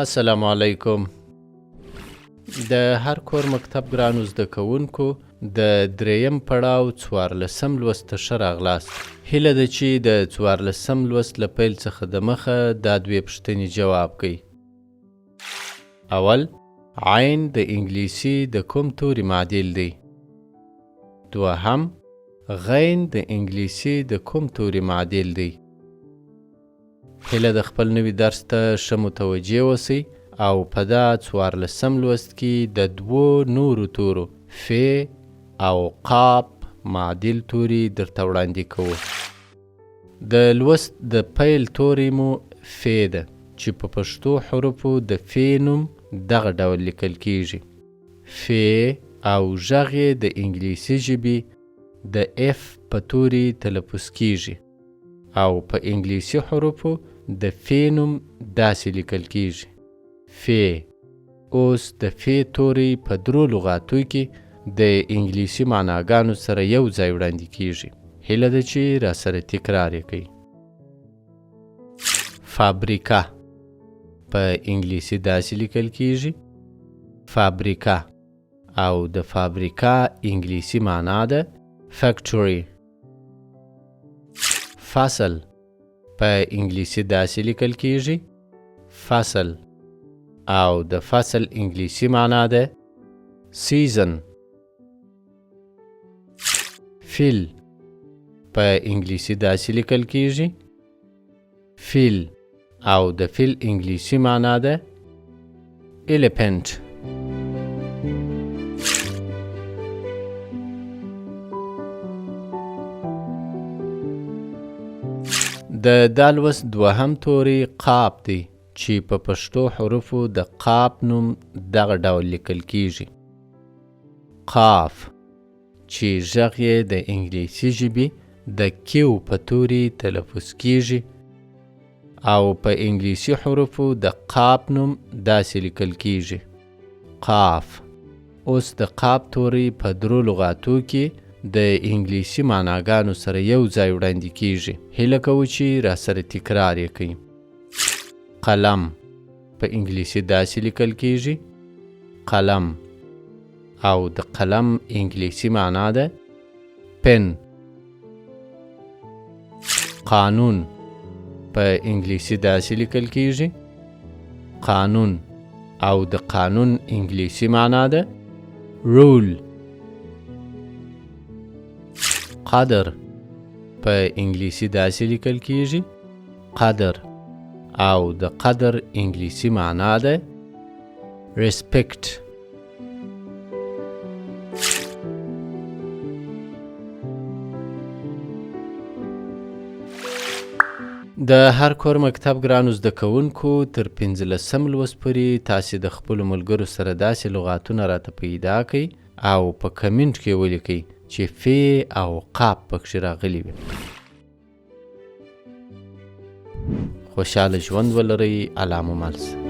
السلام علیکم. د هر کور مکتب ګرانو زده کوونکو د دریم پړاو 14 لوست ته ښه راغلاست. هیله ده چې د 14 لوست له پیل څخه د مخه دا دوې پوښتنې جواب کوي. اول، عین د انګلیسي د کوم توري معادل دی؟ دوهم، غین د انګلیسي د کوم توري معادل دی؟ هیله د خپل نوي درس ته ښه متوجه اوسئ او په دا 14 لوست کې د دوو نورو تورو ف او قاف معادل توري درته وړاندې کوو. د لوست د پیل توری مو ف ده چې په پښتو حروفو د ف نوم دغه ډول لیکل کیږي. ف او غږ یې د انګلیسي ژبې د اف په توري تلفظ کیږي او په انګلیسي حروفو د ف نوم داسې لیکل کیږي. ف اوس د ف توری په درو لغاتو کې د انګلیسي معناګانو سره یو ځای وړاندې کیږي. هیله ده چې را سره تکرار یې کوي. فابریکا په انګلیسي داسې لیکل کیږي فابریکا او د فابریکا انګلیسي معنا ده فیکټوري. فصل په انګلیسي داسې لیکل کیږي فصل او د فصل انګلیسي معنا ده سیزن. فیل په انګلیسي داسې لیکل کیږي فیل او د فیل انګلیسي معنا ده ایلیفنټ. د دا لوست دوهم توری قاف دی چې په پښتو حروفو د قاف نوم دغه ډول لیکل کیږي. قاف چې غږ یې د انګلیسي ژبې د کیو په توري تلفظ کیږي او په انګلیسي حروفو د قاف نوم داسې لیکل کیږي قاف. اوس د قاف توری په درو لغاتو کې د انګلیسي معناګانو سره یو ځای وړاندې کیږي. هیله کوو چې را سره تکرار یې کوي. قلم په انګلیسي داسې لیکل کیږي قلم او د قلم انګلیسي معنا ده پن. قانون په انګلیسي داسې لیکل کیږي قانون او د قانون انګلیسي معنا ده رول. قدر په انګلیسي داسې لیکل کیږي قدر او د قدر انګلیسي معنا ده ریسپیکټ. د هر کور مکتب ګرانو زده کوونکو تر 15 لوست پورې تاسې د خپلو ملګرو سره داسې لغاتونه راته پیدا کړئ او په کمنټ کې ولیکئ چې ف او قاف پکښې راغلي وي. خوشحاله ژوند ولرئ. الله مو مل شه.